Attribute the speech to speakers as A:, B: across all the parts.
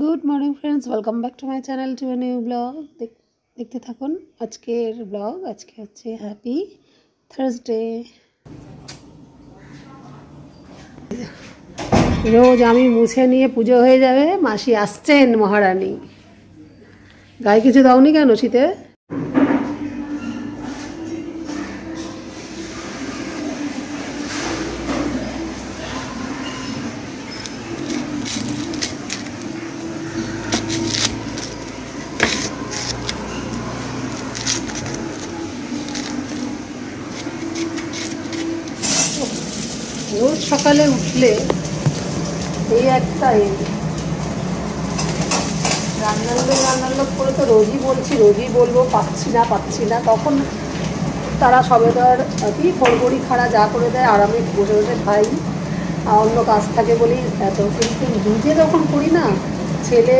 A: Good morning friends, welcome back to my channel to a new blog. দেখতে থাকুন আজকের blog. আজকে হচ্ছে হ্যাপি থার্সডে। রোজ আমি মুছে নিয়ে পুজো হয়ে যাবে, মাসি আসছেন মহারানী। গায়ে কিছু দাওনি কেন শীতে? রোজ সকালে উঠলে এই একটা রান্নার লোক করে তো রোজই বলবো পাচ্ছি না। তখন তারা সবেদার কি ফড়বড়ি খাড়া যা করে দেয়, আরামে বসে বসে খাই, অন্য কাজ থাকে বলেই এত। কিন্তু নিজে যখন করি না, ছেলে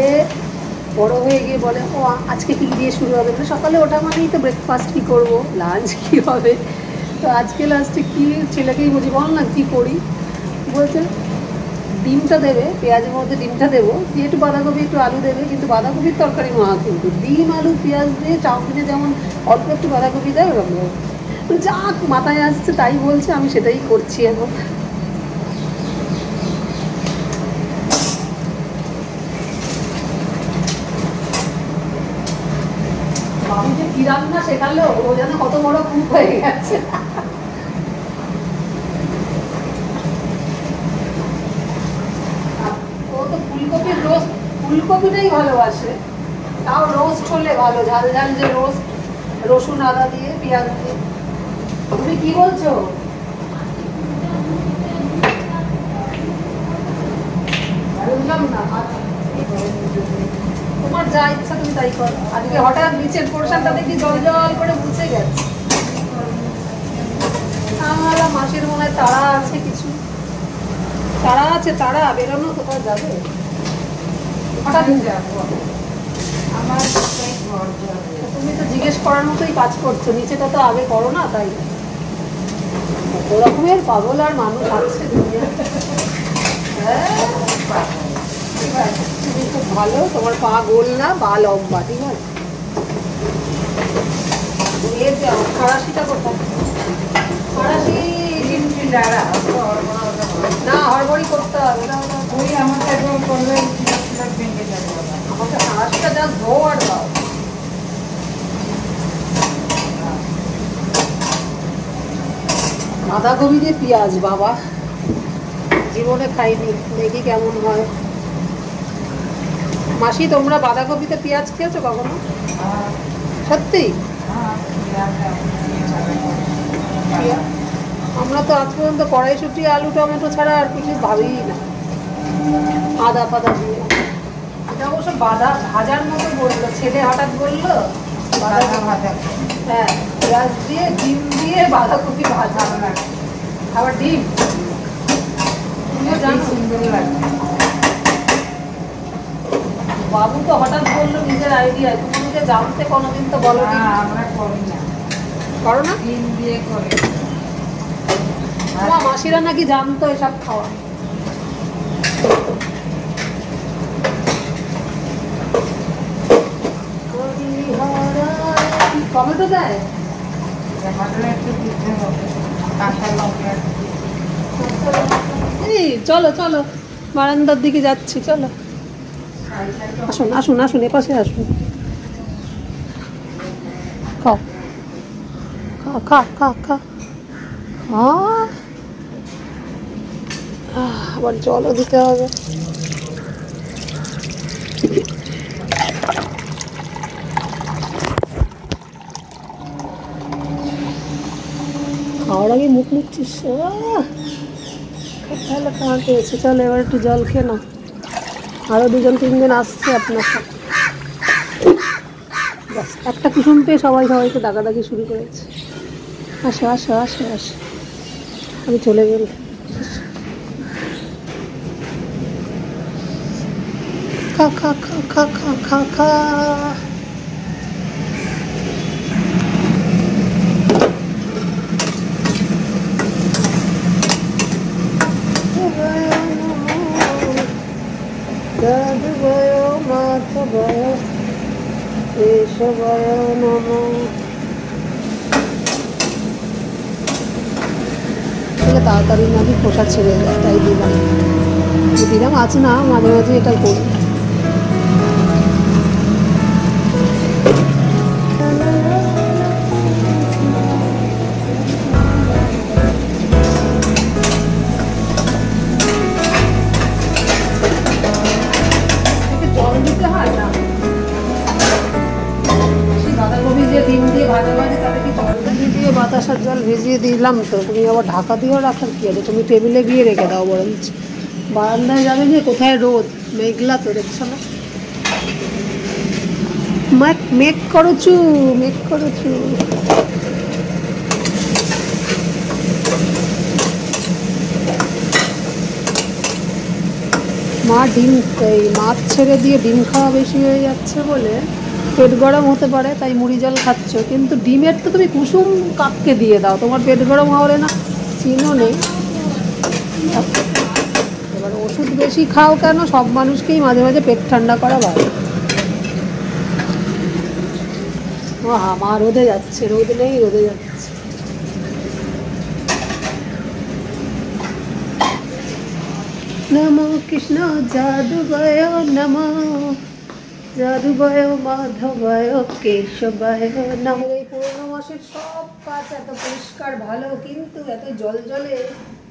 A: বড় হয়ে গিয়ে বলে ও আজকে কী দিয়ে শুরু হবে, মানে সকালে ওঠা মানেই তো ব্রেকফাস্ট কী করবো, লাঞ্চ কী হবে। তো আজকে লাস্টে কী ছেলেকেই বুঝি বল না কী করি, বলছে ডিমটা দেবে, পেঁয়াজের মধ্যে ডিমটা দেবো, দিয়ে একটু বাঁধাকপি একটু আলু দেবে, কিন্তু বাঁধাকপির তরকারি মহা, কিন্তু ডিম আলু পেঁয়াজ দিয়ে চাউমিনে যেমন অল্প একটু বাঁধাকপি দেয় ওরকম যা মাথায় আসছে তাই বলছে, আমি সেটাই করছি এখন। আমি যে কি রান্না শেখালো, ও যেন কত বড় কুক হয়ে গেছে। ও তো ফুলকপিটাই ভালোবাসে, তাও রোস্ট হলে ভালো, ঝাল ঝাল যে রোস্ট, রসুন আদা দিয়ে পেঁয়াজ দিয়ে। তুমি কি বলছো? বুঝলাম না। তোমার যা ইচ্ছা তুমি তাই করো। আজকে হঠাৎ নিচের পোর্শনটা দেখি জল জল করে মুছে গেছে। আমার মাসের মনে হয় তারা আছে, কিছু তারা আছে, তারা বেরোনো কোথাও যাবে হঠাৎ যাবো। আমার তুমি তো জিজ্ঞেস করার মতোই কাজ করছো, নিচেটা তো আগে করো না, তাই কত রকমের পাগল আর মানুষ আছে দুনিয়াতে। হ্যাঁ তুমি খুব ভালো, তোমার পা গোল না, পা লম্বা, ঠিক আছে। এর ফরাসিটা কোথায়? ফরাসি না, হড়বড়ি করতে হবে, আমাকে ফরাসিটা যা ধো আর দাও। বাঁধাকপি দিয়ে পেঁয়াজ, বাবা জীবনে খাইনি, দেখি কেমন হয়। মাসি তোমরা বাঁধাকপিতে পেঁয়াজ খেয়েছো কখনো? সত্যি? আমরা তো আজ পর্যন্ত কড়াইশুঁটি আলু টমেটো ছাড়া আর কিছু ভাবিই না, আদা ফাদা দিয়ে। এটা অবশ্য ভাজার মতো বললো ছেলে, হঠাৎ বললো হ্যাঁ পেঁয়াজ দিয়ে ডিম দিয়ে বাঁধাকপি ভাজা, আবার ডিম সুন্দর লাগে। বাবু তো হঠাৎ বললো নিজের আইডিয়া, তুমি যে জানতে কোনোদিন তো বলো না। আমরা করি না, করো না, ডিম দিয়ে করে। আমার মাসিরা নাকি জানতো এসব খাওয়া। টমেটো দেয়, এই চলো চলো বারান্দার দিকে যাচ্ছি, চলো আসুন আসুন আসুন, এপাশে আসুন, খাও খা খা খা খা। আবার জলও দিতে হবে। খাওয়ার আগে মুখ মুখছিস, তাহলে খাওয়া পেয়েছে। চলো এবার একটু জল খেয়ে নাও, আরও 2-3 জন আসছে আপনার সাথে। ব্যাস একটা কুসুম পেয়ে সবাইকে ডাকাডাকি শুরু করেছে। আসো আসো আসো আসো, আমি চলে গেল। খা খা খা খা খা খা খা। যাদুবয় মাধবয় কেশবয় নমঃ। তাড়াতাড়ি নাকি খোসা ছেড়ে যায়, তাই দিলাম আছে না, মাঝে মাঝে এটা করি। জল দিতে হয় না, বাঁধাকপি যে ডিম দিয়ে ভাজা ভাজে তাতে কি জল দিয়ে বাতাসার জল ভিজিয়ে দিলাম, তো তুমি আবার ঢাকা দিয়েও রাখার কি আছে, তুমি টেবিলে গিয়ে রেখে দাও বরঞ্চ। বারান্দায় যাবে যে কোথায় রোদ, মেঘলা তো দেখছো না। মেঘ করছু। মা মাছ ছেড়ে দিয়ে ডিম খাওয়া বেশি হয়ে যাচ্ছে বলে পেট গরম হতে পারে, তাই মুড়ি জল খাচ্ছ, কিন্তু ডিমের তো তুমি কুসুম কাককে দিয়ে দাও, তোমার পেট গরম হলে না চিনো নেই। এবার ওষুধ বেশি খাও কেন, সব মানুষকেই মাঝে মাঝে পেট ঠান্ডা করা ভালো। ও মা রোদে যাচ্ছে, রোদ নেই রোদে যাচ্ছে। নমো কৃষ্ণ যাদুবয় নমঃ, যাদুবয় মাধবয় কেশবয় নমঃ। এই পৌর্ণ মাসের সব কাজ এত পরিষ্কার ভালো, কিন্তু এত জল জলে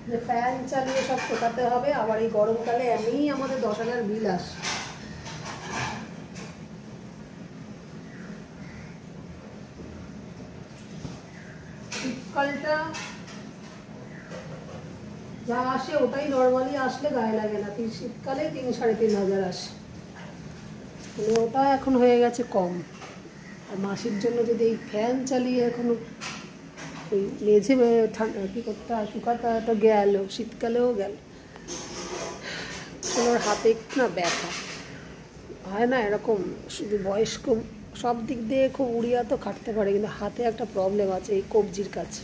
A: যে ফ্যান চালিয়ে সব শোকাতে হবে, আবার এই গরমকালে এমনিই আমাদের 10,000 বিল আসে। শীতকালটা যা আসে ওটাই নর্মালি আসলে গায়ে লাগে না, শীতকালে 3,000-3,500 আসে, মানে ওটা এখন হয়ে গেছে কম। আর মাসির জন্য যদি এই ফ্যান চালিয়ে এখনো ওই মেঝে ঠান্ডা কী করতে হয়, শুকাতে তো গেল, শীতকালেও গেল। ওর হাতে একটু না ব্যথা হয় না এরকম, শুধু বয়স্ক সব দিক দিয়ে খুব উড়িয়া তো খাটতে পারে, কিন্তু হাতে একটা প্রবলেম আছে এই কবজির কাছে।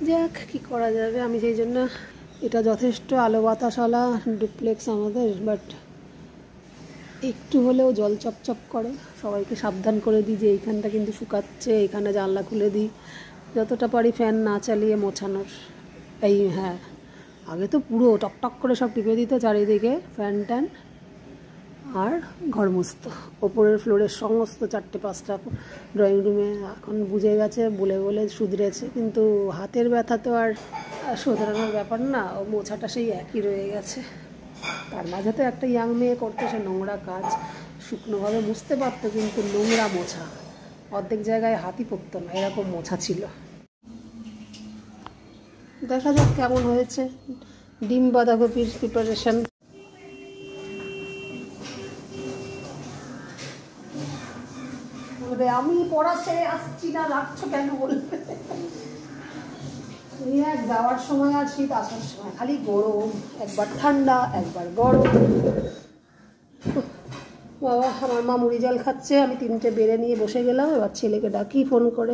A: যাক কী করা যাবে, আমি সেই জন্য এটা যথেষ্ট আলো বাতাসওয়ালা ডুপ্লেক্স আমাদের, বাট একটু হলেও জল চপচপ করে। সবাইকে সাবধান করে দিই যে এইখানটা কিন্তু শুকাচ্ছে, এইখানে জানলা খুলে দিই, যতটা পারি ফ্যান না চালিয়ে মোছানোর। এই হ্যাঁ, আগে তো পুরো টকটক করে সব টিপে দিত চারিদিকে ফ্যান ট্যান, আর ঘর মুছতো ওপরের ফ্লোরের সমস্ত 4-5টা ড্রয়িং রুমে। এখন বুঝে গেছে, বলে বলে শুধরেছে, কিন্তু হাতের ব্যথা তো আর শোধরানোর ব্যাপার না, ও মোছাটা সেই একই রয়ে গেছে। তার মাঝে তো একটা ইয়াং মেয়ে করতো সে নোংরা কাজ, শুকনোভাবে মুছতে পারতো, কিন্তু নোংরা মোছা অর্ধেক জায়গায় হাতই পড়তো না, এরকম মোছা ছিল। দেখা যাক কেমন হয়েছে ডিম বাঁধাকপির প্রিপারেশন। আমি পড়া ছেড়ে আসছি না, রাখছো কেন বলবে। এক যাওয়ার সময় আর শীত আসার সময় খালি গরম, একবার ঠান্ডা একবার গরম। বাবা, আমার মা মুড়ি জল খাচ্ছে, আমি 3টে বেড়ে নিয়ে বসে গেলাম, এবার ছেলেকে ডাকি ফোন করে।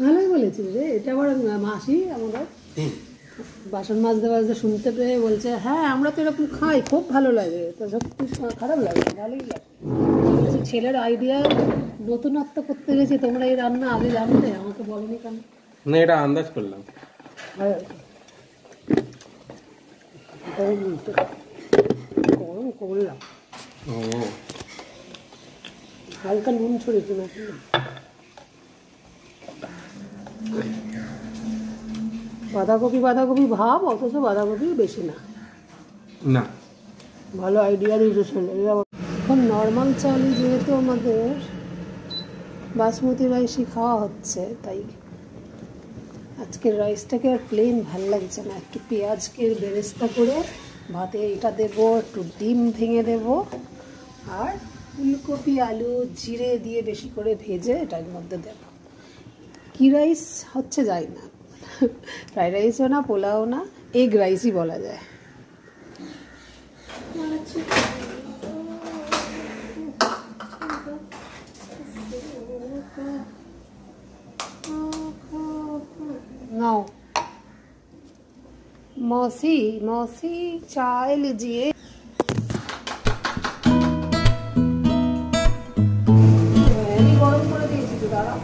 A: ভালোই বলেছিস রে, এটা আবার মাসি আমাদের বাসন মাজতে মাজতে শুনতে পেয়ে বলছে, হ্যাঁ আমরা তো এরকম খাই, খুব ভালো লাগে। তো সত্যি খারাপ লাগে, ভালোই লাগে। ছেলের আইডিয়া নতুনত্ব করতে গেছি, তোমরা এই রান্না আগে জানতে, আমাকে বলনি কেন?
B: না, এটা আন্দাজ করলাম।
A: গরম করলাম, হালকা নুন ছড়িয়েছি নাকি। বাঁধাকপি ভাব, অথচ বাঁধাকপি বেশি না। ভালো আইডিয়া দিয়েছে। এখন নর্মাল চালই যেহেতু আমাদের বাসমতি রাইসই খাওয়া হচ্ছে, তাই আজকের রাইসটাকে আর প্লেন ভাল লাগছে না, একটু পেঁয়াজকে বেরেস্তা করে ভাতে এটা দেবো, একটু ডিম ভেঙে দেবো, আর ফুলকপি আলু জিরে দিয়ে বেশি করে ভেজে এটার মধ্যে দেবো। কী রাইস হচ্ছে যাই না, ফ্রাইড রাইসও না, পোলাও না, এগ রাইসই বলা যায়। नाओ मौसी मौसी चाय लीजिए। गरम করে দিয়েছি তো দাঁড়া।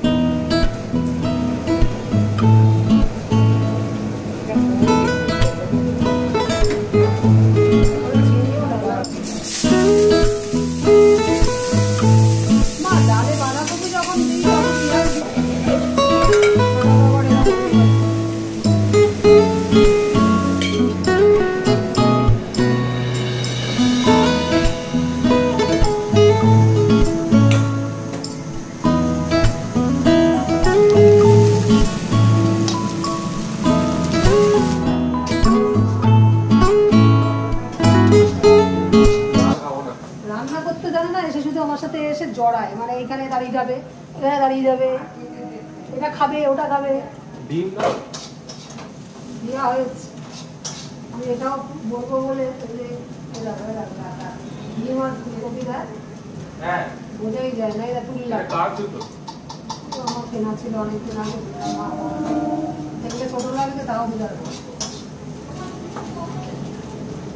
A: জড়ায় মানে এখানে দাঁড়িয়ে যাবে, এখানে দাঁড়িয়ে যাবে, এটা খাবে ওটা খাবে। ডিম দেওয়া হয়েছে, আমি এটাও বলবো বলে ডিম আর ফুলকপি দেয় বোঝাই যায় না। এটা তুলি লাগে আমার কেনা ছিল অনেকদিন আগে, দেখলে ছোট লাগবে তাও বোঝা যাবে।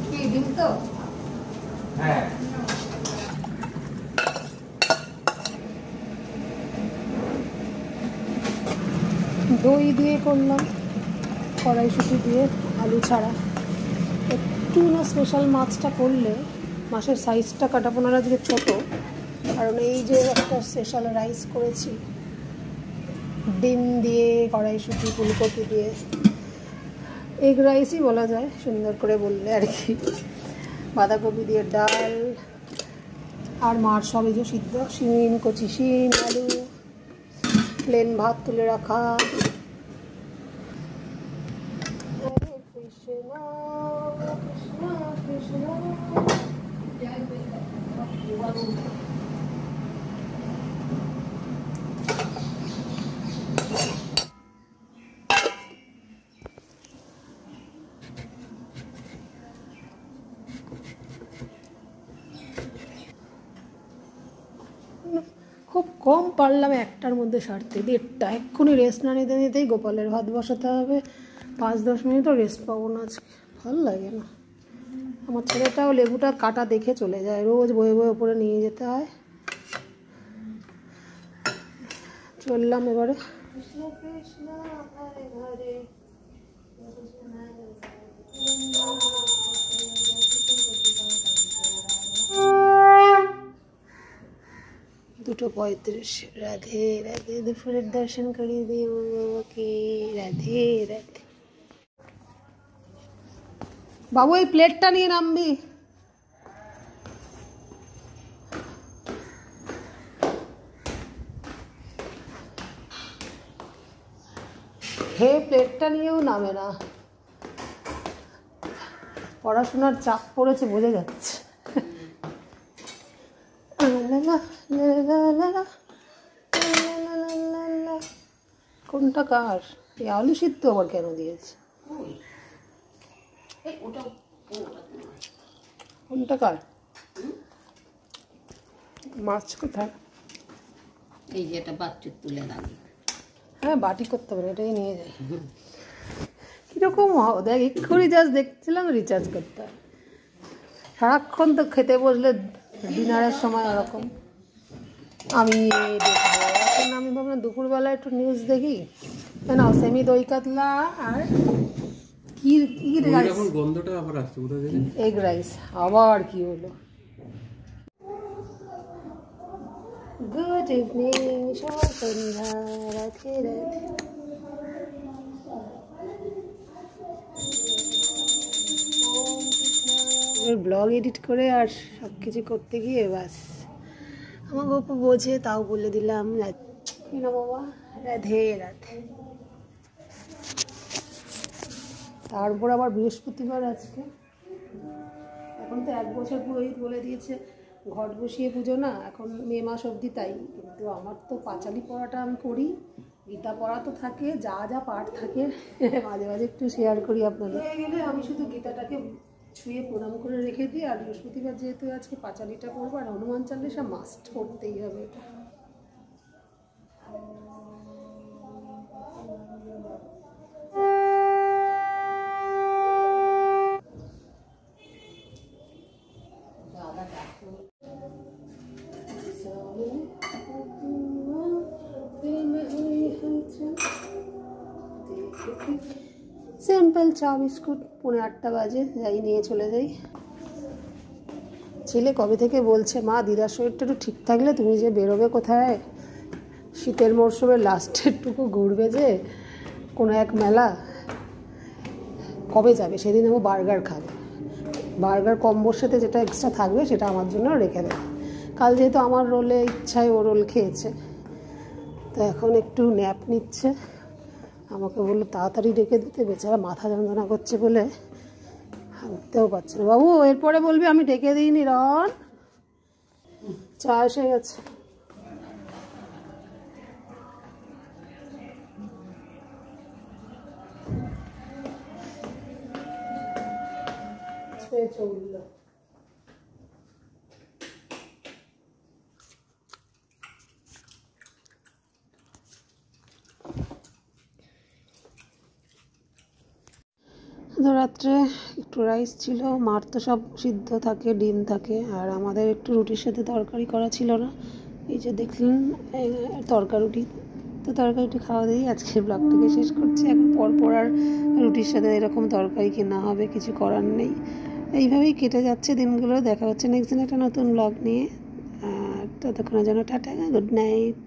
A: কি ডিম তো? হ্যাঁ দই দিয়ে করলাম, কড়াইশুঁটি দিয়ে আলু ছাড়া। একটু না স্পেশাল মাছটা করলে মাছের সাইজটা কাটাপোনারা দিয়ে ছোটো, কারণ এই যে একটা স্পেশাল রাইস করেছি ডিম দিয়ে কড়াইশুঁটি ফুলকপি দিয়ে, এগ রাইসই বলা যায় সুন্দর করে বললে আর কি। বাঁধাকপি দিয়ে ডাল আর মাছ সব এই যে সিদ্ধ, শিম কচি শিম আলু, প্লেন ভাত তুলে রাখা। খুব কম পারলাম একটার মধ্যে সারতে, 1:30। এক্ষুনি রেস্ট না নিতে নিতেই গোপালের ভাত বসাতে হবে, 5-10 মিনিটও রেস্ট পাবো না আজকে, ভালো লাগে না। আমার ছেলেটাও লেবুটা কাটা দেখে চলে যায়, রোজ বয়ে বয়ে ওপরে নিয়ে যেতে হয়। চললাম এবারে। কৃষ্ণ কৃষ্ণ হরে হরে দুটো 35। রাধে রাধে, দুপুরের দর্শন করিয়ে দিয়ে বাবাকে। রাধে রাধে। বাবু এই প্লেটটা নিয়ে নামবি। হে প্লেটটা নিয়েও নামে না, পড়াশোনার চাপ পড়েছে বোঝা যাচ্ছে। কোনটা কার? এই আলু সিদ্ধ আবার কেন দিয়েছে? কোনটা কার? মাছ কোথায়?
B: এই যে এটা বাচ্চা তুলে দাবি।
A: হ্যাঁ বাটি করতে হবে, এটাই নিয়ে যাই। কিরকম দেখ, এক্ষুনি জাস্ট দেখছিলাম রিচার্জ করতে হবে। সারাক্ষণ তো খেতে বসলে ডিনারের সময় ওরকম। আমি দেখবো এখন, আমি ভাবলাম দুপুরবেলা একটু নিউজ দেখি। কেন সেমি দই কাতলা আর কি রাইস, গন্ধটা আবার আসছে কোথা থেকে? Egg rice. আবার কি হলো? গুড ইভিনিং, শুভ সন্ধ্যা, রাধে রাধে। ব্লগ এডিট করে আর সব কিছু করতে গিয়ে বাস আমার গল্প বোঝে, তাও বলে দিলাম। বাবা রাধে রাধে। তারপর আবার বৃহস্পতিবার আজকে, এখন তো 1 বছর পুরোহিত বলে দিয়েছে ঘট বসিয়ে পুজো না, এখন মে মাস অবধি তাই। কিন্তু আমার তো পাঁচালি পড়াটা আমি করি, গীতা পড়া তো থাকে, যা যা পাঠ থাকে মাঝে মাঝে একটু শেয়ার করি আপনাদের। হয়ে গেলে আমি শুধু গীতাটাকে ছুঁয়ে প্রণাম করে রেখে দিই। আর বৃহস্পতিবার যেহেতু আজকে পাঁচালিটা করবো, আর হনুমান চালিসা মাস্ট করতেই হবে এটা। সিম্পল চা বিস্কুট, 7:45 বাজে, যাই নিয়ে চলে যাই। ছেলে কবে থেকে বলছে, মা দিদার শরীরটা একটু ঠিক থাকলে তুমি যে বেরোবে কোথায়, শীতের মরশুমের লাস্টেরটুকু ঘুরবে যে কোনো এক মেলা, কবে যাবে? সেদিন ও বার্গার খাবে, বার্গার কম্বোর সাথে যেটা এক্সট্রা থাকবে সেটা আমার জন্য রেখে দেবে। কাল যেহেতু আমার রোলে ইচ্ছায় ও রোল খেয়েছে, তো এখন একটু ন্যাপ নিচ্ছে। আমাকে বললো তাড়াতাড়ি রেখে দিতে, বেচারা মাথা যন্ত্রণা করছে বলে উঠতেও পারছে না। বাবু এরপরে বলবি আমি ডেকে দিইনি। রন, চা এসে গেছে। চললো তো রাত্রে একটু রাইস ছিল, মার তো সব সিদ্ধ থাকে, ডিম থাকে, আর আমাদের একটু রুটির সাথে তরকারি করা ছিল না। এই যে দেখলেন তরকারুটি, তো তরকারিটি খাওয়া দিয়েই আজকের ব্লগটাকে শেষ করছি। এখন পরপর আর রুটির সাথে এরকম তরকারি কেনা হবে, কিছু করার নেই। এইভাবেই কেটে যাচ্ছে দিনগুলো। দেখা হচ্ছে নেক্সট দিন একটা নতুন ব্লগ নিয়ে। ততক্ষণের জন্য টাটা, গুড নাইট।